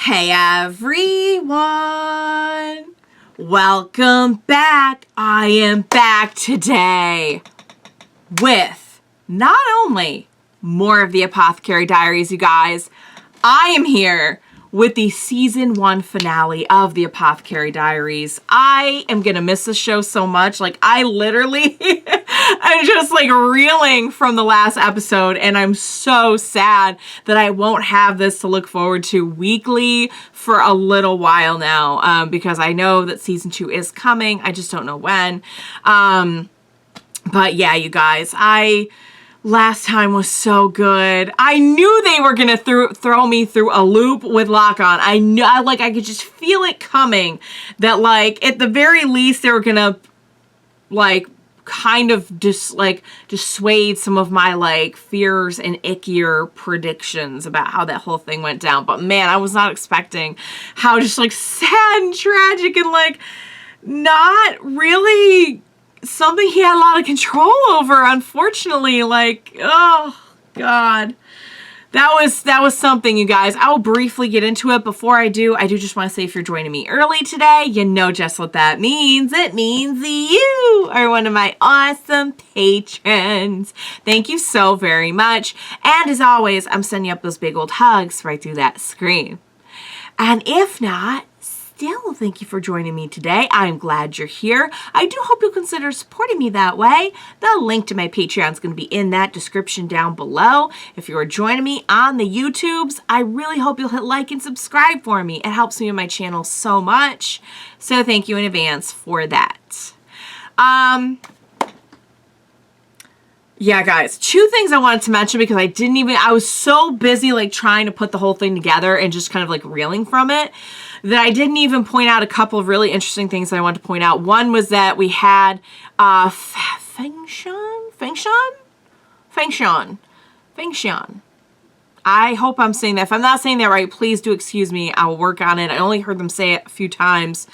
Hey everyone! Welcome back! I am back today with not only more of the Apothecary Diaries, you guys. I am here with the season 1 finale of the Apothecary Diaries. I am gonna miss this show so much. Like, I literally I'm just like reeling from the last episode, and I'm so sad that I won't have this to look forward to weekly for a little while now, because I know that season 2 is coming. I just don't know when. But yeah, you guys, last time was so good. I knew they were gonna throw me through a loop with Lakan. I knew, I could just feel it coming. That, like, at the very least, they were gonna, like, kind of just, like, dissuade some of my, like, fears and ickier predictions about how that whole thing went down. But man, I was not expecting how just, like, sad and tragic and, like, not really something he had a lot of control over, unfortunately. Like, oh god, that was something, you guys. I will briefly get into it. Before I do just want to say, if you're joining me early today, you know just what that means. It means you are one of my awesome patrons. Thank you so very much. And as always, I'm sending up those big old hugs right through that screen. And if not, still, thank you for joining me today. I'm glad you're here. I do hope you'll consider supporting me that way. The link to my Patreon is going to be in that description down below. If you are joining me on the YouTubes, I really hope you'll hit like and subscribe for me. It helps me with my channel so much. So thank you in advance for that. Yeah, guys, 2 things I wanted to mention because I was so busy, like, trying to put the whole thing together and just kind of, like, reeling from it, that I didn't even point out a couple of really interesting things that I wanted to point out. One was that we had, Fengshan. I hope I'm saying that. If I'm not saying that right, please do excuse me. I will work on it. I only heard them say it a few times,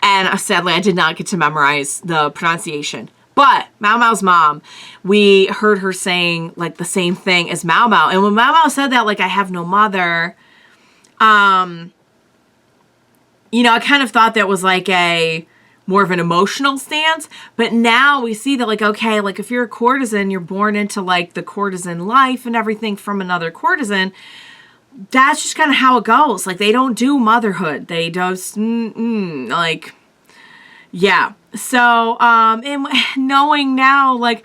and sadly, I did not get to memorize the pronunciation. But Maomao's mom, we heard her saying, like, the same thing as Maomao. And when Maomao said that, like, I have no mother, you know, I kind of thought that was, like, a more of an emotional stance. But now we see that, like, okay, like, if you're a courtesan, you're born into, like, the courtesan life and everything from another courtesan. That's just kind of how it goes. Like, they don't do motherhood. They just, like, yeah. So, and knowing now, like,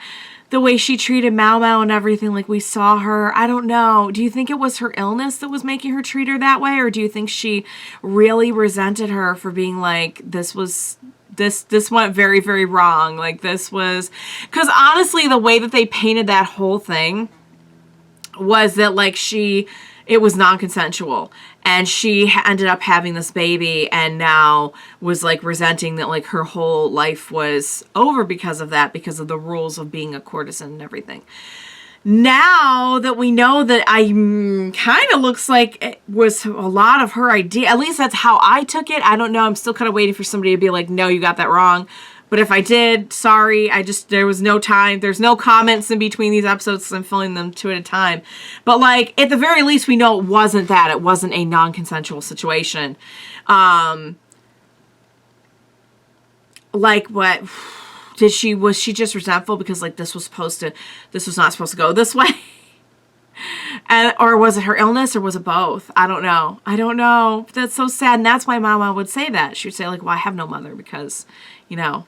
the way she treated Maomao and everything, like, we saw her, I don't know. Do you think it was her illness that was making her treat her that way? Or do you think she really resented her for being like, this went very, very wrong. Like, this was, because honestly, the way that they painted that whole thing was that, like, it was non-consensual, and she ended up having this baby and now was, like, resenting that, like, her whole life was over because of that, because of the rules of being a courtesan and everything. Now that we know that kind of looks like it was a lot of her idea, at least that's how I took it. I don't know. I'm still kind of waiting for somebody to be like, no, you got that wrong. But if I did, sorry, there was no time. There's no comments in between these episodes because I'm filling them 2 at a time. But, like, at the very least, we know it wasn't that. It wasn't a non-consensual situation. Like, what? Was she just resentful because, like, this was not supposed to go this way? Or was it her illness, or was it both? I don't know. That's so sad. And that's why Mama would say that. She would say, like, well, I have no mother because, you know,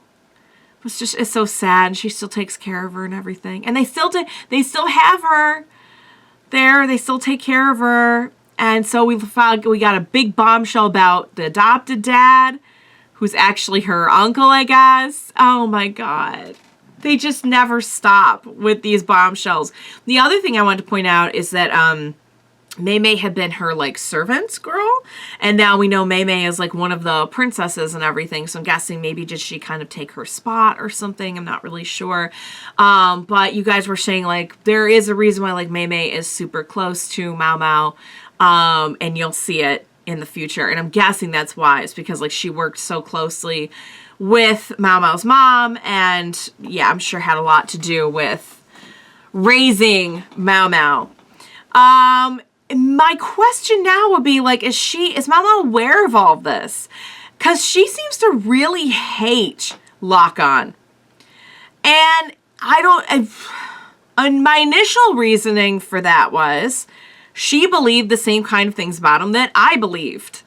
it's so sad. She still takes care of her and everything. And they still have her there. They still take care of her. And so we got a big bombshell about the adopted dad, who's actually her uncle, I guess. Oh my god. They just never stop with these bombshells. The other thing I wanted to point out is that Maymay had been her, like, servant girl, and now we know Maymay is, like, one of the princesses and everything, so I'm guessing maybe did she kind of take her spot or something. I'm not really sure. But you guys were saying, like, there is a reason why, like, Maymay is super close to Maomao, and you'll see it in the future, and I'm guessing that's why. It's because, like, she worked so closely with Maomao's mom, and yeah, I'm sure had a lot to do with raising Maomao. my question now would be like, is Mama aware of all of this? Because she seems to really hate Lakan. And my initial reasoning for that was she believed the same kind of things about him that I believed.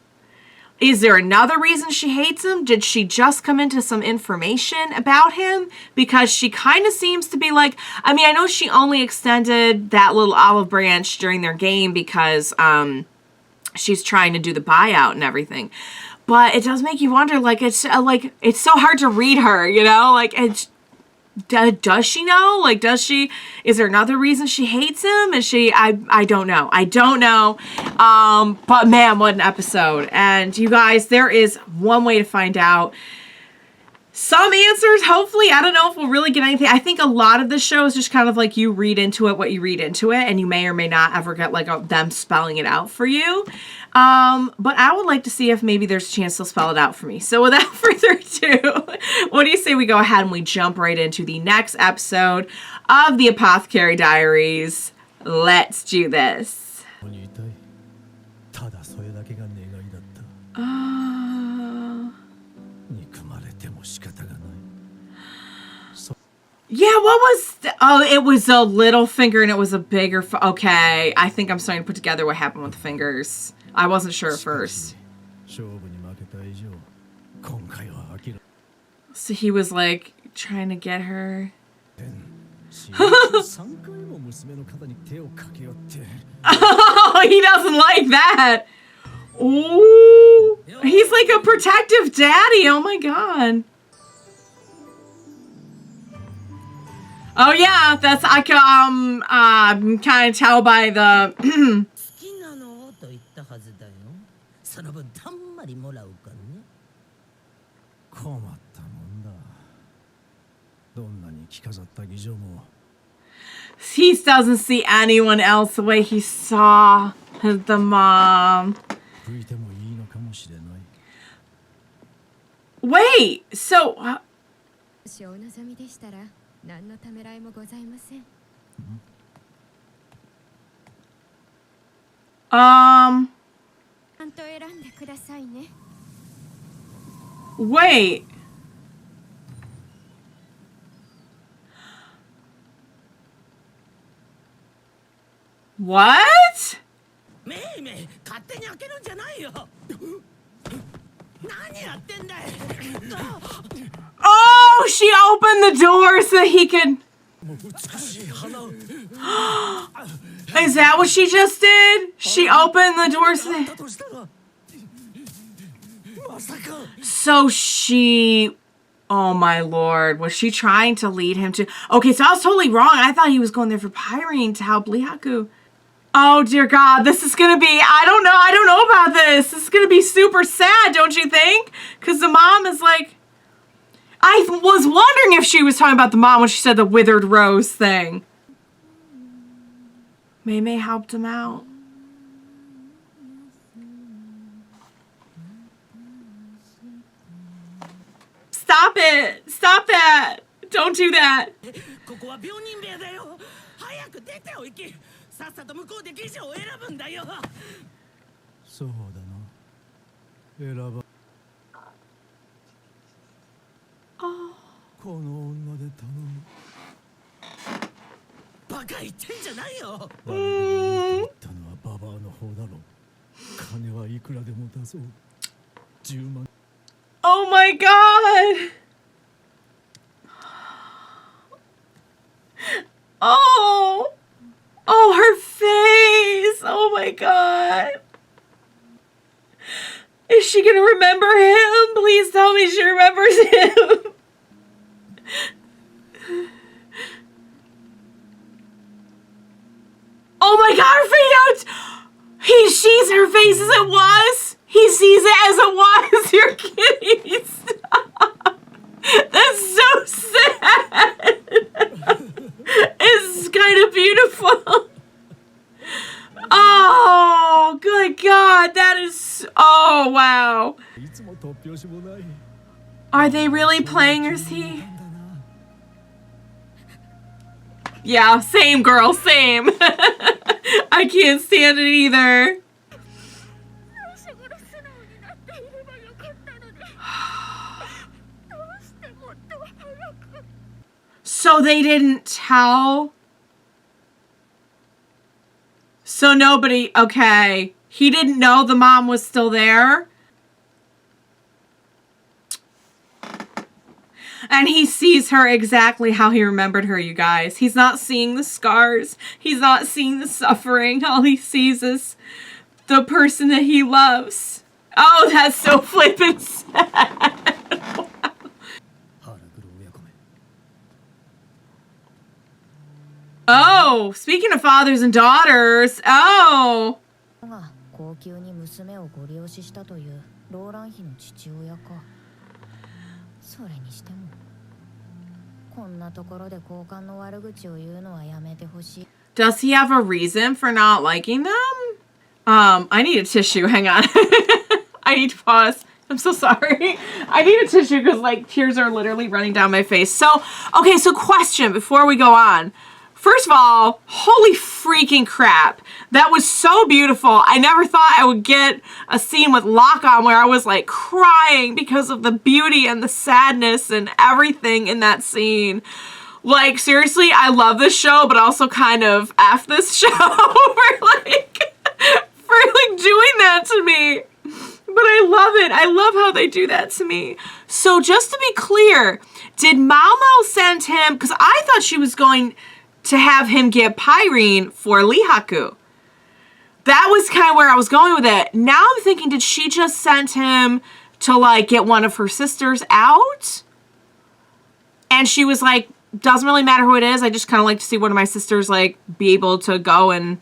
Is there another reason she hates him? Did she just come into some information about him? Because she kind of seems to be like, I mean, I know she only extended that little olive branch during their game because she's trying to do the buyout and everything. But it does make you wonder, like, it's so hard to read her, you know? Like, does she know? Like, is there another reason she hates him? I don't know. I don't know. But man, what an episode. And you guys, there is one way to find out some answers, hopefully. I don't know if we'll really get anything. I think a lot of the show is just kind of like you read into it what you read into it, and you may or may not ever get like them spelling it out for you. But I would like to see if maybe there's a chance they'll spell it out for me. So without further ado, what do you say we go ahead and we jump right into the next episode of the Apothecary Diaries? Let's do this. Yeah, what was... it was a little finger and it was a bigger... Okay, I think I'm starting to put together what happened with the fingers. I wasn't sure at first. So he was like trying to get her. Oh, he doesn't like that. Ooh, he's like a protective daddy. Oh my god. Oh yeah, I can kind of tell by the. He doesn't see anyone else the way he saw the mom. Wait, so wait. What? Oh, she opened the door so he could... Is that what she just did? She opened the door so she... Oh my lord, was she trying to lead him to... Okay, so I was totally wrong. I thought he was going there for Pyrene to help Lihaku. Oh dear god, this is gonna be... I don't know about this. This is gonna be super sad, don't you think? Because the mom is like... I was wondering if she was talking about the mom when she said the withered rose thing. Mei helped him out. Stop it! Stop that! Don't do that! Oh. Oh my god! Oh! Oh, her face! Oh my god! Is she gonna remember him? Please tell me she remembers him! Oh my god, her face! He sees her face as it was! He sees it as it was! You're kidding! Stop! That's so sad! It's kind of beautiful! Oh, good god, that is... Oh, wow. Are they really playing, or is he... Yeah, same girl, same. I can't stand it either. So they didn't tell? So nobody, okay. He didn't know the mom was still there? And he sees her exactly how he remembered her, you guys. He's not seeing the scars. He's not seeing the suffering. All he sees is the person that he loves. Oh, that's so flippin' sad. Oh, speaking of fathers and daughters. Oh. Does he have a reason for not liking them? I need a tissue. Hang on. I need to pause. I'm so sorry. I need a tissue because, like, tears are literally running down my face. So, okay, so question before we go on. First of all, holy freaking crap. That was so beautiful. I never thought I would get a scene with Lakan where I was, like, crying because of the beauty and the sadness and everything in that scene. Like, seriously, I love this show, but also kind of F this show for, like, doing that to me. But I love it. I love how they do that to me. So just to be clear, did Maomao send him, because I thought she was going to have him get Pyrene for Lihaku. That was kind of where I was going with it. Now I'm thinking, did she just send him to, like, get one of her sisters out? And she was like, doesn't really matter who it is. I just kind of like to see one of my sisters, like, be able to go and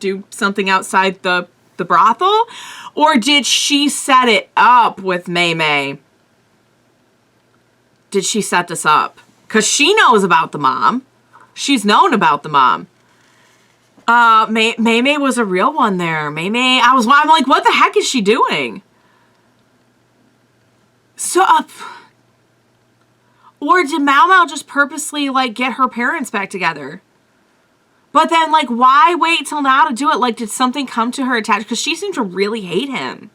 do something outside the brothel? Or did she set it up with Maomao? Did she set this up? Because she knows about the mom. She's known about the mom. Maomao was a real one there. Maomao, I'm like, what the heck is she doing? So, or did Maomao just purposely, like, get her parents back together? But then, like, why wait till now to do it? Like, did something come to her attached? Because she seemed to really hate him.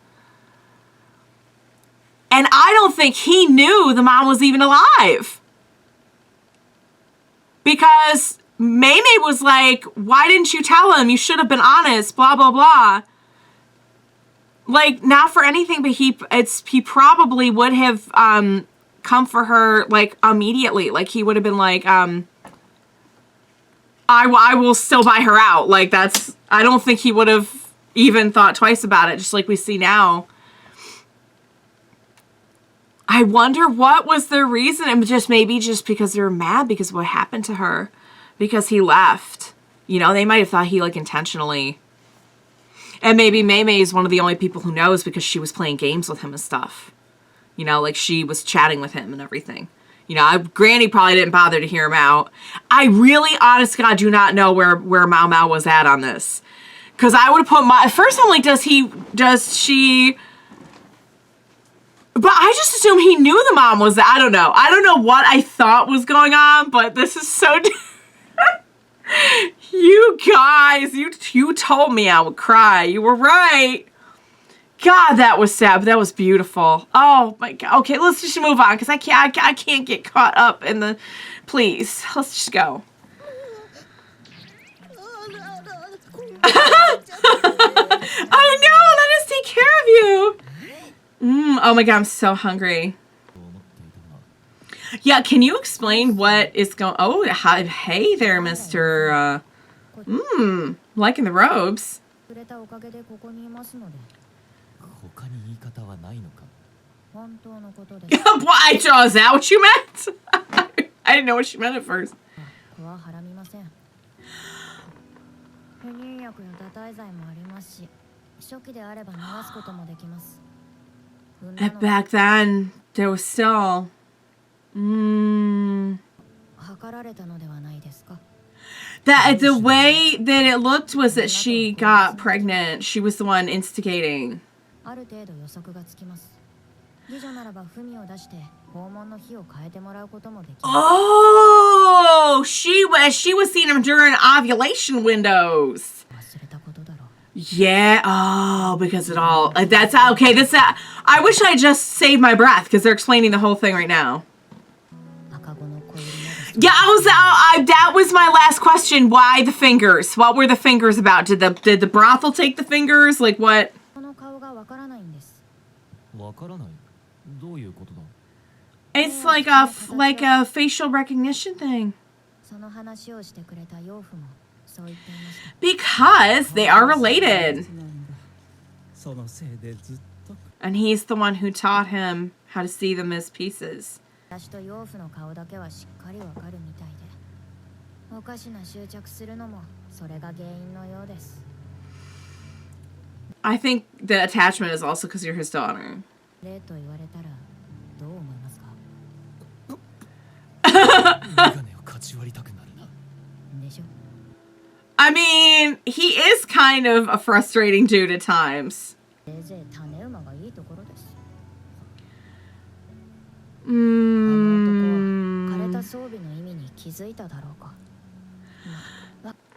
And I don't think he knew the mom was even alive. Because Maomao was like, why didn't you tell him? You should have been honest, blah, blah, blah. Like, not for anything, but he probably would have come for her, like, immediately. Like, he would have been like, I will still buy her out. Like, I don't think he would have even thought twice about it, just like we see now. I wonder what was their reason. And maybe just because they were mad because of what happened to her. Because he left. You know, they might have thought he, like, intentionally. And maybe Maomao is one of the only people who knows because she was playing games with him and stuff. You know, like, she was chatting with him and everything. You know, Granny probably didn't bother to hear him out. I really, honest to God, do not know where Maomao was at on this. Because I would have put first I'm like, does she... But I just assume he knew the mom was there. I don't know. I don't know what I thought was going on, but this is so... You guys, you told me I would cry. You were right. God, that was sad, but that was beautiful. Oh my God. Okay, let's just move on because I can't get caught up in the... Please, let's just go. Oh no, let us take care of you. Oh my God, I'm so hungry. Yeah, can you explain what is going... Oh, hey there, Mr. Liking the robes. Why, Joe? Is that what you meant? I didn't know what she meant at first. And back then, there was still... That the way that it looked was that she got pregnant. She was the one instigating. Oh, she was seeing him during ovulation windows. Yeah. Oh, because it all. That's okay. I wish I just saved my breath because they're explaining the whole thing right now. Yeah, that was my last question. Why the fingers? What were the fingers about? Did the brothel take the fingers? Like what? It's like a facial recognition thing. Because they are related. And he's the one who taught him how to see them as pieces. I think the attachment is also because you're his daughter. I mean, he is kind of a frustrating dude at times.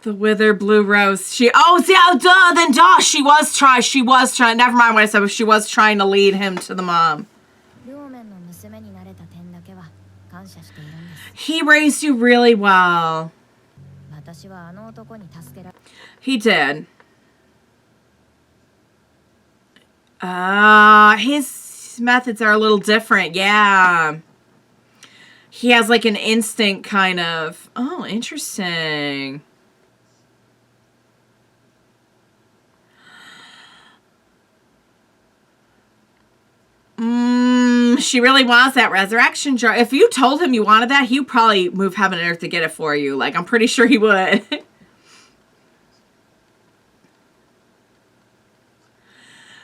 The withered blue rose. She was trying. Never mind what I said, but she was trying to lead him to the mom. He raised you really well. He did. His methods are a little different. Yeah. He has like an instinct kind of. Oh, interesting. She really wants that resurrection jar. If you told him you wanted that, he'd probably move heaven and earth to get it for you. Like, I'm pretty sure he would.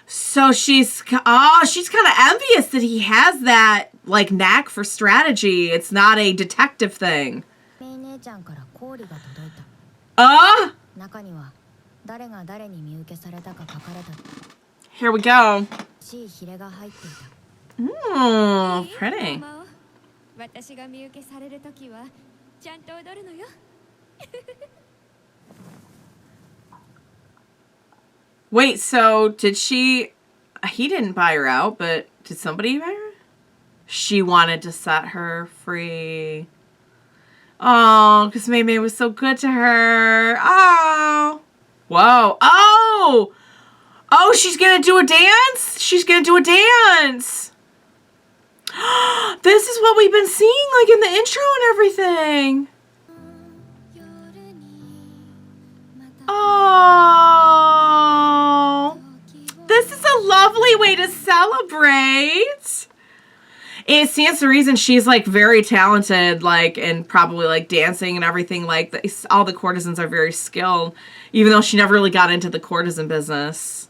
So she's kind of envious that he has that, like, knack for strategy. It's not a detective thing. Here we go. Ooh, pretty. Wait, so did she... He didn't buy her out, but did somebody buy her? She wanted to set her free. Oh, because Maymay was so good to her. Oh. Whoa. Oh! Oh, she's gonna do a dance? She's gonna do a dance! This is what we've been seeing, like, in the intro and everything. Oh, this is a lovely way to celebrate. It stands to reason she's, like, very talented, like, and probably, like, dancing and everything. Like, all the courtesans are very skilled, even though she never really got into the courtesan business.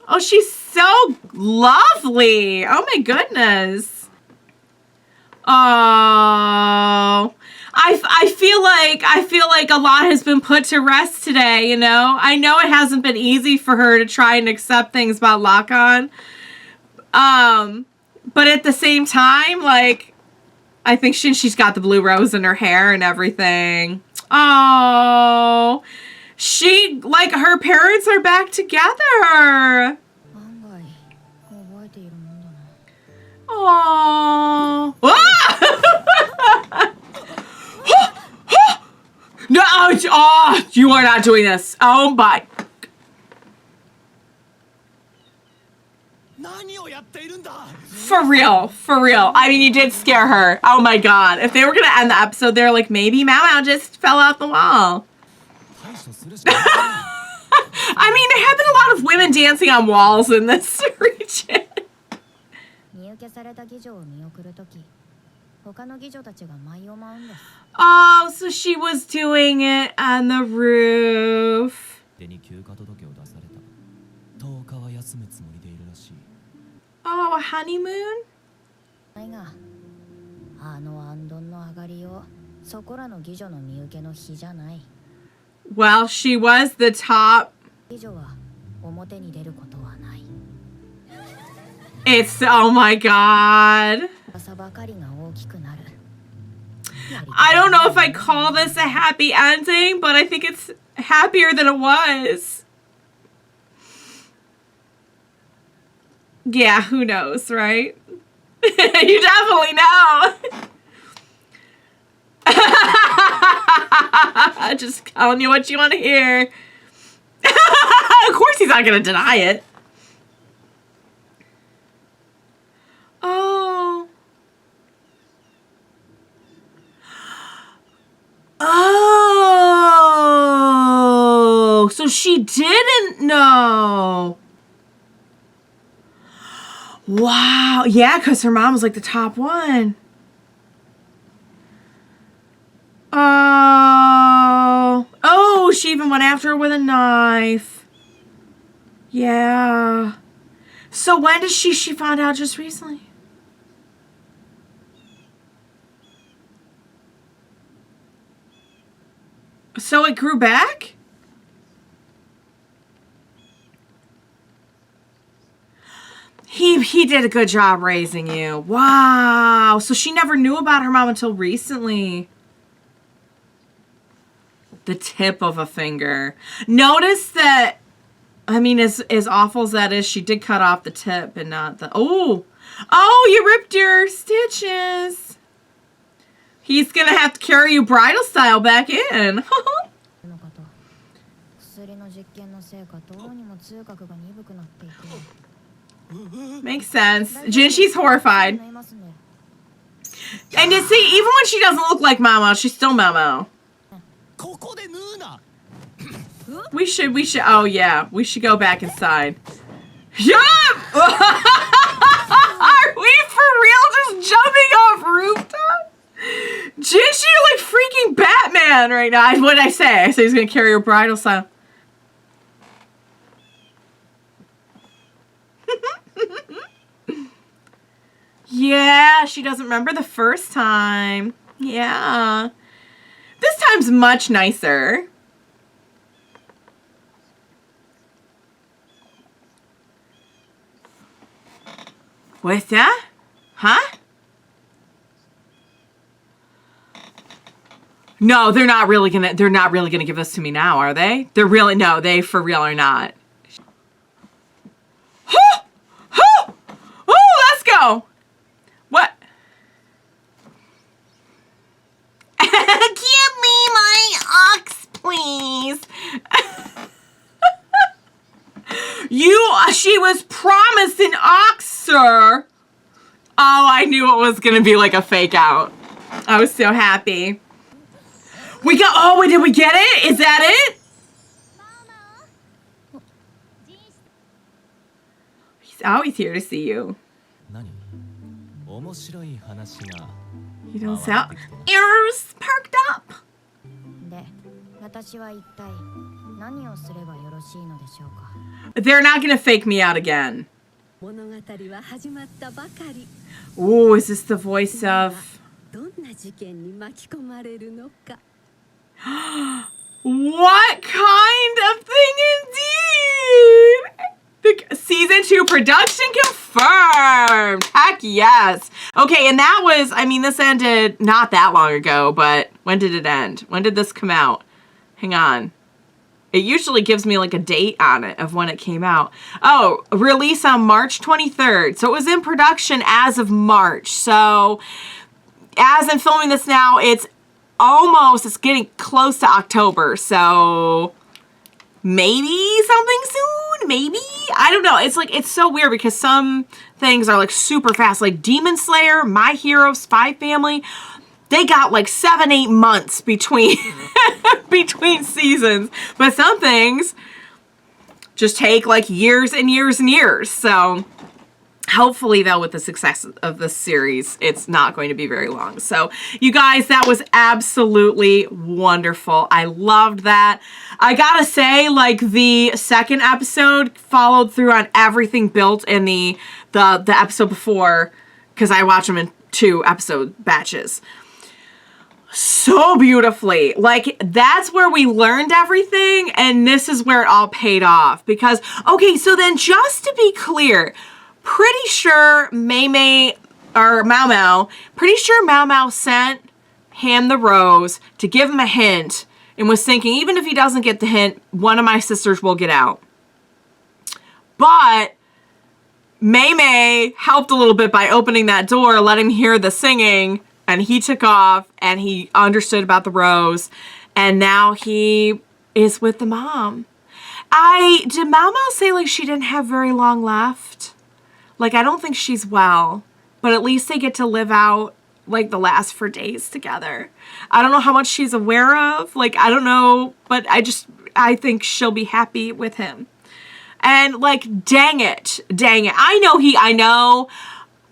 Oh, she's so lovely. Oh, my goodness. Oh, I feel like a lot has been put to rest today, you know? I know it hasn't been easy for her to try and accept things about Lakan. But at the same time, like, I think she's got the blue rose in her hair and everything. Oh, like, her parents are back together. Oh. No, oh, you are not doing this. Oh my. For real, for real. I mean, you did scare her. Oh my god. If they were gonna end the episode, they're like, maybe Maomao just fell off the wall. I mean, there have been a lot of women dancing on walls in this region. Oh, so she was doing it on the roof. Oh, a honeymoon? Well, she was the top. It's, oh my god. I don't know if I call this a happy ending, but I think it's happier than it was. Yeah, who knows, right? You definitely know. Just telling you what you want to hear. Of course he's not going to deny it. Oh. Oh. So she didn't know. Wow. Yeah, because her mom was like the top one. Oh. Oh, she even went after her with a knife. Yeah. So when did she found out just recently? So it grew back? He did a good job raising you. Wow. So she never knew about her mom until recently. The tip of a finger. Notice that, I mean, as awful as that is, she did cut off the tip and not the... Oh! Oh, you ripped your stitches. He's gonna have to carry you bridal style back in. Makes sense. Jinshi's horrified. And you see, even when she doesn't look like Maomao, she's still Maomao. We should, oh yeah, we should go back inside. Yeah! Are we for real just jumping off rooftop? Jinshi, you're like freaking Batman right now. What did I say? I said he's gonna carry her bridal style. Yeah, she doesn't remember the first time. Yeah. This time's much nicer. What's that? Huh? No, they're not really gonna give this to me now, are they? They're really, no, they for real are not. Oh, let's go. What? Give me my ox, please. She was promised an ox, sir. Oh, I knew it was gonna be like a fake out. I was so happy. We got, oh, wait, did we get it? Is that it? He's always here to see you. You don't sound, ears perked up. They're not gonna fake me out again. Ooh, is this the voice of... What kind of thing indeed? The season 2 production confirmed. Heck yes. Okay, and that was, I mean, this ended not that long ago, but when did it end? When did this come out? Hang on. It usually gives me like a date on it of when it came out. Oh, release on March 23rd. So it was in production as of March. So as I'm filming this now, it's getting close to October. So maybe something soon, maybe? I don't know. It's like, it's so weird because some things are like super fast. Like Demon Slayer, My Hero, Spy Family. They got like 7-8 months between between seasons, but some things just take like years and years and years. So hopefully though, with the success of this series, it's not going to be very long. So you guys, that was absolutely wonderful. I loved that. I gotta say, like, the second episode followed through on everything built in the episode before, because I watch them in 2 episode batches. So beautifully. Like, that's where we learned everything, and this is where it all paid off. Because, okay, so then just to be clear, pretty sure Maomao sent hand the rose to give him a hint and was thinking, even if he doesn't get the hint, one of my sisters will get out. But Maomao helped a little bit by opening that door, let him hear the singing, and he took off and he understood about the rose. And now he is with the mom. Did Maomao say like she didn't have very long left? Like, I don't think she's well, but at least they get to live out like the last 4 days together. I don't know how much she's aware of. Like, I don't know, but I think she'll be happy with him. And like, dang it.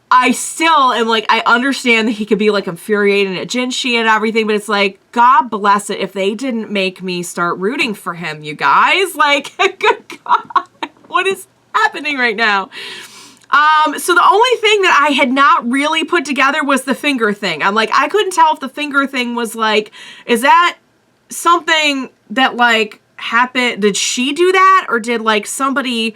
I still am like, I understand that he could be like infuriated at Jinshi and everything, but it's like, God bless it if they didn't make me start rooting for him, you guys. Like, good God, what is happening right now? So the only thing that I had not really put together was the finger thing. I'm like, I couldn't tell if the finger thing was like, is that something that like happened? Did she do that? Or did like somebody,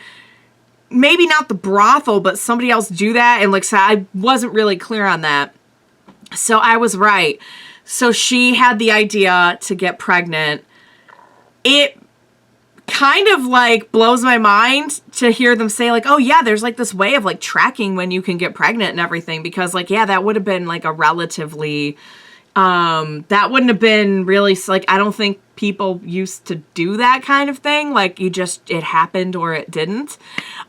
maybe not the brothel, but somebody else do that? And like, so I wasn't really clear on that. So I was right. So she had the idea to get pregnant. It kind of like blows my mind to hear them say like, oh yeah, there's like this way of like tracking when you can get pregnant and everything, because like, yeah, that would have been like a relatively, that wouldn't have been really like, I don't think people used to do that kind of thing. Like it happened or it didn't.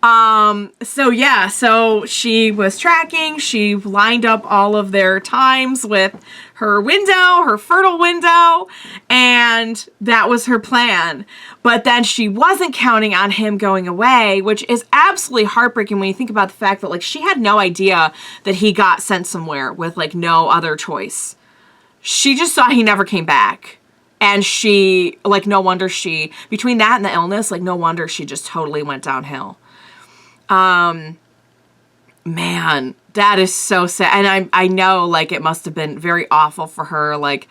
So yeah, so she was tracking, she lined up all of their times with her fertile window, and that was her plan. But then she wasn't counting on him going away, which is absolutely heartbreaking when you think about the fact that like she had no idea that he got sent somewhere with like no other choice. She just saw he never came back. And she, like, no wonder she, between that and the illness, like, no wonder she just totally went downhill. Man, that is so sad. And I know, like, it must have been very awful for her, like,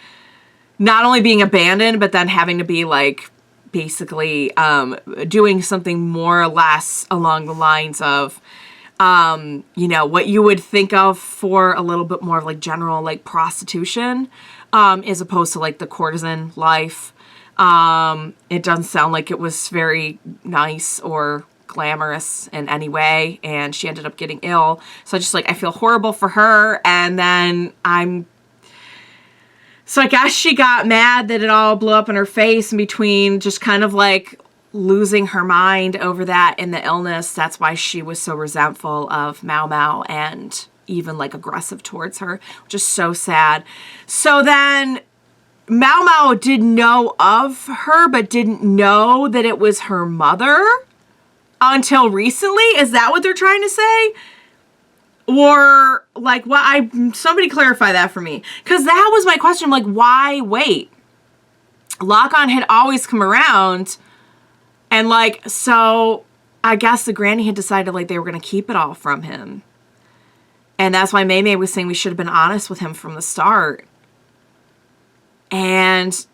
not only being abandoned, but then having to be, like, basically doing something more or less along the lines of, you know, what you would think of for a little bit more of, like, general, like, prostitution. As opposed to like the courtesan life. It doesn't sound like it was very nice or glamorous in any way, and she ended up getting ill. So I feel horrible for her. And then so I guess she got mad that it all blew up in her face in between just kind of like losing her mind over that and the illness. That's why she was so resentful of Maomao and even like aggressive towards her, which is so sad. So then Maomao did know of her, but didn't know that it was her mother until recently. Is that what they're trying to say? Or like, what? Somebody clarify that for me. Because that was my question. Like, why wait? Lakan had always come around, and like, so I guess the granny had decided like they were going to keep it all from him. And that's why Maomao was saying we should have been honest with him from the start. And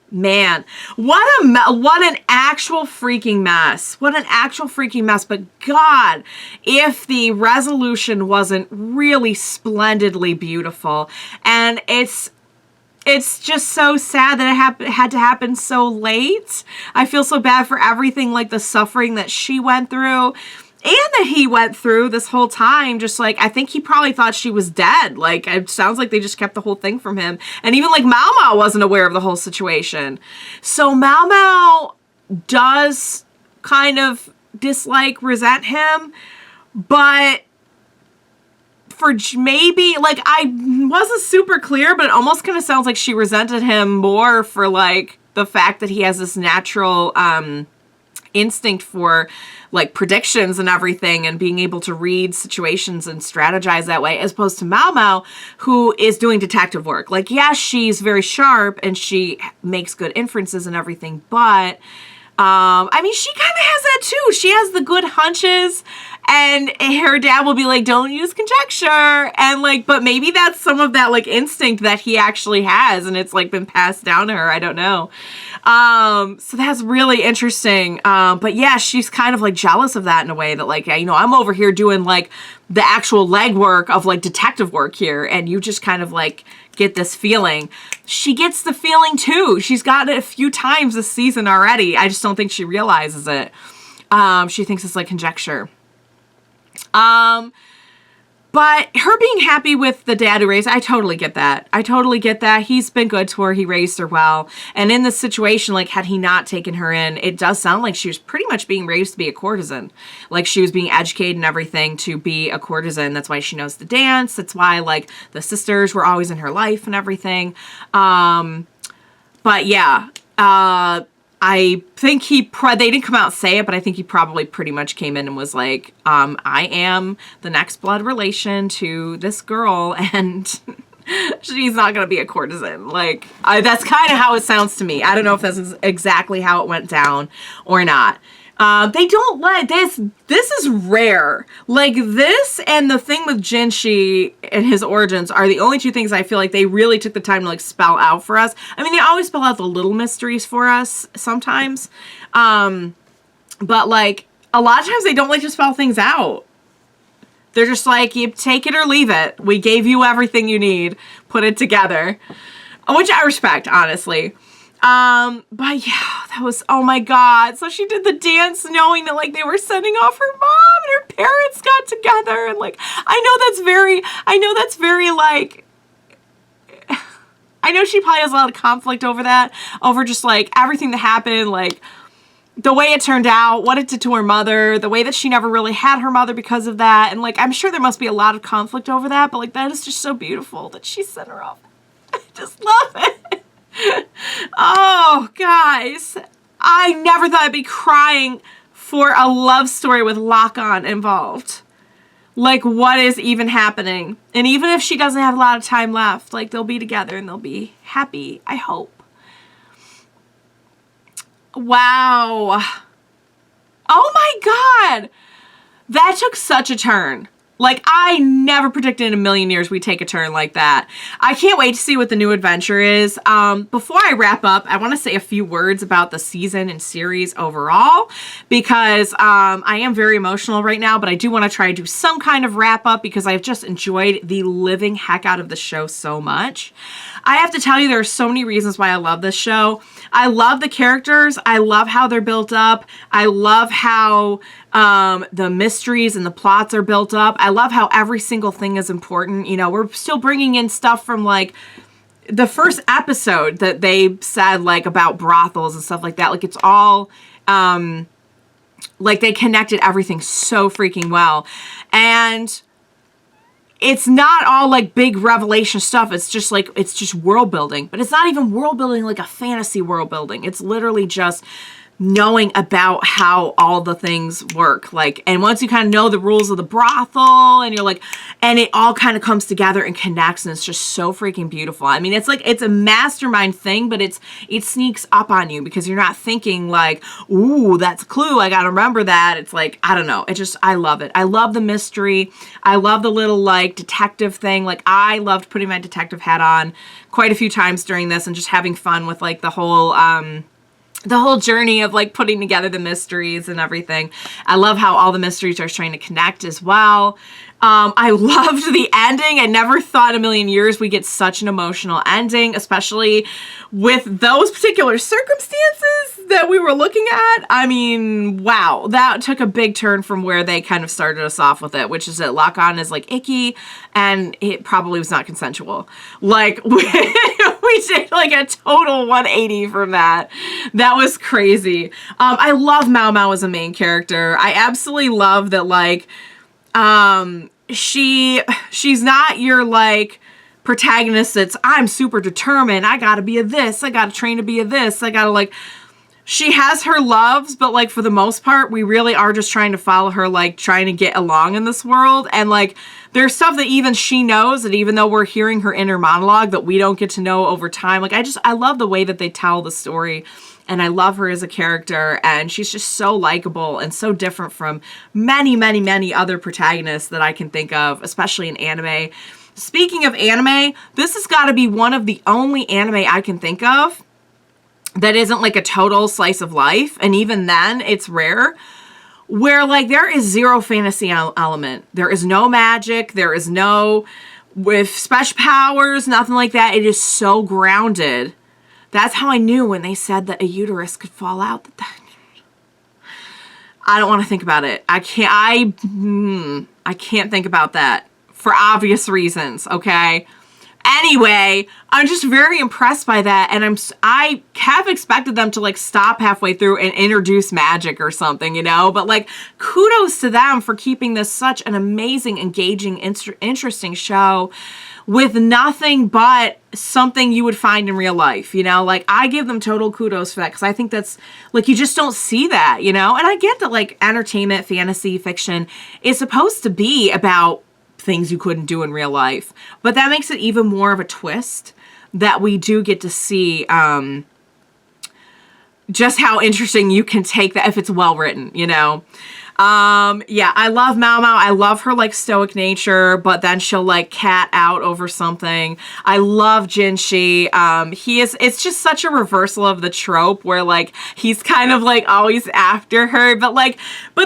man, what an actual freaking mess. What an actual freaking mess. But God, if the resolution wasn't really splendidly beautiful. And it's just so sad that it had to happen so late. I feel so bad for everything, like the suffering that she went through. And that he went through this whole time, just like, I think he probably thought she was dead. Like, it sounds like they just kept the whole thing from him. And even like Maomao wasn't aware of the whole situation. So Maomao does kind of resent him. But for maybe, like, I wasn't super clear, but it almost kind of sounds like she resented him more for like the fact that he has this natural instinct for like predictions and everything and being able to read situations and strategize that way, as opposed to Maomao, who is doing detective work. Like, yeah, she's very sharp and she makes good inferences and everything, but I mean, she kind of has that too. She has the good hunches And her dad will be like, don't use conjecture. And like, but maybe that's some of that like instinct that he actually has. And it's like been passed down to her. I don't know. So that's really interesting. But yeah, she's kind of like jealous of that in a way that like, you know, I'm over here doing like the actual legwork of like detective work here. And you just kind of like get this feeling. She gets the feeling too. She's gotten it a few times this season already. I just don't think she realizes it. She thinks it's like conjecture. But her being happy with the dad who raised her, I totally get that. I totally get that. He's been good to her. He raised her well. And in this situation, like, had he not taken her in, it does sound like she was pretty much being raised to be a courtesan. Like, she was being educated and everything to be a courtesan. That's why she knows the dance. That's why, like, the sisters were always in her life and everything. But yeah, I think they didn't come out and say it, but I think he probably pretty much came in and was like, I am the next blood relation to this girl, and she's not going to be a courtesan. Like, that's kind of how it sounds to me. I don't know if that's exactly how it went down or not. They don't let this is rare. Like, this and the thing with Jinshi and his origins are the only two things I feel like they really took the time to like spell out for us. I mean, they always spell out the little mysteries for us sometimes. But like a lot of times they don't like to spell things out. They're just like, you take it or leave it. We gave you everything you need. Put it together. Which I respect, honestly. But yeah, that was, oh my God. So she did the dance knowing that like they were sending off her mom and her parents got together. And like, I know that's very like, I know she probably has a lot of conflict over that, over just like everything that happened, like the way it turned out, what it did to her mother, the way that she never really had her mother because of that. And like, I'm sure there must be a lot of conflict over that, but like, that is just so beautiful that she sent her off. I just love it. Oh, guys, I never thought I'd be crying for a love story with Lakan involved. Like, what is even happening? And even if she doesn't have a lot of time left, like, they'll be together and they'll be happy, I hope. Wow. Oh my God. That took such a turn. Like, I never predicted in a million years we'd take a turn like that. I can't wait to see what the new adventure is. Before I wrap up, I want to say a few words about the season and series overall, because I am very emotional right now, but I do want to try to do some kind of wrap up because I've just enjoyed the living heck out of the show so much. I have to tell you, there are so many reasons why I love this show. I love the characters. I love how they're built up. I love how the mysteries and the plots are built up. I love how every single thing is important. You know, we're still bringing in stuff from like the first episode that they said like about brothels and stuff like that. Like, it's all like they connected everything so freaking well. And it's not all like big revelation stuff. It's just world building, but it's not even world building like a fantasy world building. It's literally just knowing about how all the things work. Like, and once you kind of know the rules of the brothel and you're like, and it all kind of comes together and connects, and it's just so freaking beautiful. I mean, it's like, it's a mastermind thing, but it sneaks up on you because you're not thinking like, ooh, that's a clue, I gotta remember that. It's like, I don't know. I love it. I love the mystery. I love the little like detective thing. Like, I loved putting my detective hat on quite a few times during this and just having fun with like the whole journey of like putting together the mysteries and everything. I love how all the mysteries are trying to connect as well. I loved the ending. I never thought in a million years we get such an emotional ending, especially with those particular circumstances that we were looking at. I mean, wow, that took a big turn from where they kind of started us off with it, which is that Lakan is like icky and it probably was not consensual. Like, we did like a total 180 from that. That was crazy. I love Maomao as a main character. I absolutely love that, like, she's not your like protagonist that's, I'm super determined, I gotta be a this, I gotta train to be a this, I gotta like, she has her loves, but like for the most part we really are just trying to follow her, like trying to get along in this world. And like there's stuff that even she knows, that even though we're hearing her inner monologue, that we don't get to know over time. Like, I love the way that they tell the story and I love her as a character, and she's just so likable and so different from many, many, many other protagonists that I can think of, especially in anime. Speaking of anime, this has got to be one of the only anime I can think of that isn't like a total slice of life, and even then, it's rare, where like there is zero fantasy element. There is no magic, there is no with special powers, nothing like that. It is so grounded. That's how I knew when they said that a uterus could fall out. I don't want to think about it. I can't think about that for obvious reasons, okay? Anyway, I'm just very impressed by that, and I have expected them to like stop halfway through and introduce magic or something, you know? But like, kudos to them for keeping this such an amazing, engaging, interesting show with nothing but something you would find in real life, you know? Like, I give them total kudos for that, because I think that's, like, you just don't see that, you know? And I get that, like, entertainment, fantasy, fiction is supposed to be about things you couldn't do in real life. But that makes it even more of a twist that we do get to see just how interesting you can take that if it's well written, you know? Yeah, I love Maomao. I love her like stoic nature, but then she'll like cat out over something. I love Jinshi. It's just such a reversal of the trope where like he's kind of like always after her, but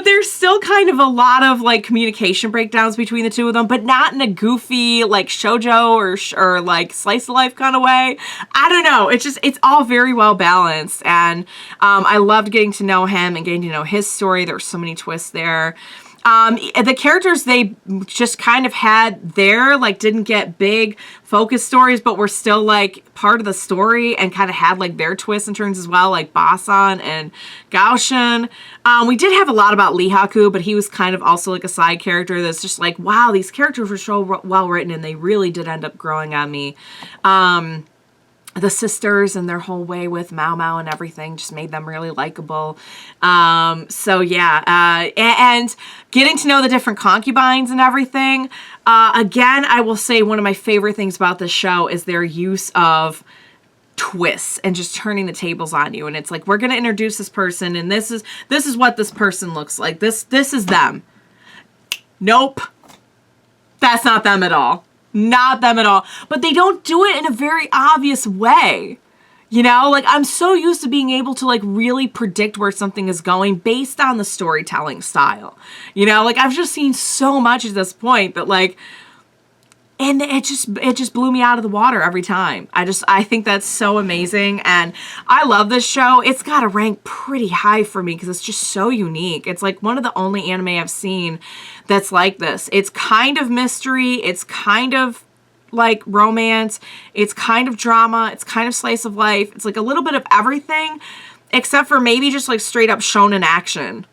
there's still kind of a lot of like communication breakdowns between the two of them, but not in a goofy like shoujo or like slice of life kind of way. I don't know. It's all very well balanced, and I loved getting to know him and getting to know his story. There were so many twists there. The characters they just kind of had there, like, didn't get big focus stories, but were still like part of the story and kind of had like their twists and turns as well, like Basan and Gaoshin. We did have a lot about Lihaku, but he was kind of also like a side character that's just like, wow, these characters were so well written, and they really did end up growing on me. The sisters and their whole way with Maomao and everything just made them really likable. So yeah, and getting to know the different concubines and everything. Again, I will say one of my favorite things about this show is their use of twists and just turning the tables on you. And it's like, we're going to introduce this person, and this is what this person looks like. This is them. Nope. That's not them at all. Not them at all. But they don't do it in a very obvious way. You know, like, I'm so used to being able to like really predict where something is going based on the storytelling style. You know, like, I've just seen so much at this point that like, and it just blew me out of the water every time. I think that's so amazing, and I love this show. It's got to rank pretty high for me because it's just so unique. It's like one of the only anime I've seen that's like this. It's kind of mystery. It's kind of like romance. It's kind of drama. It's kind of slice of life. It's like a little bit of everything, except for maybe just like straight up shonen action.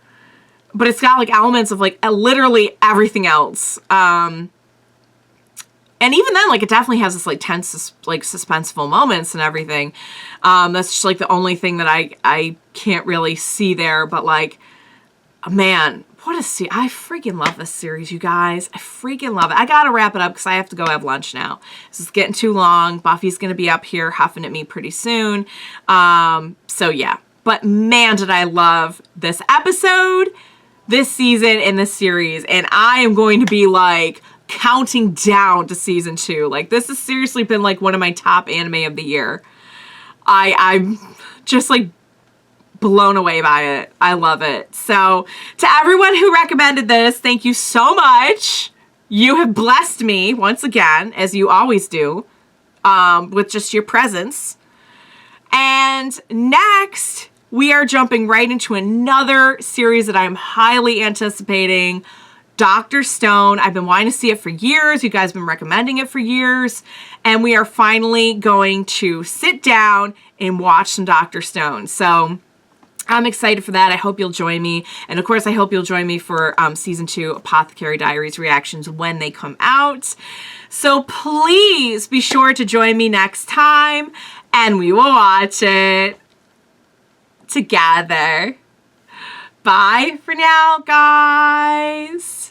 But it's got like elements of like literally everything else. And even then, like, it definitely has this, like, tense, like, suspenseful moments and everything. That's just, like, the only thing that I can't really see there. But, like, man, what a series. I freaking love this series, you guys. I freaking love it. I gotta wrap it up because I have to go have lunch now. This is getting too long. Buffy's gonna be up here huffing at me pretty soon. So, yeah. But, man, did I love this episode, this season, and this series. And I am going to be, like, counting down to season 2. Like, this has seriously been like one of my top anime of the year. I'm just like blown away by it. I love it. So to everyone who recommended this, thank you so much. You have blessed me once again, as you always do, with just your presence. And next, we are jumping right into another series that I'm highly anticipating, Dr. Stone. I've been wanting to see it for years. You guys have been recommending it for years. And we are finally going to sit down and watch some Dr. Stone. So I'm excited for that. I hope you'll join me. And of course, I hope you'll join me for season 2 Apothecary Diaries reactions when they come out. So please be sure to join me next time, and we will watch it together. Bye for now, guys.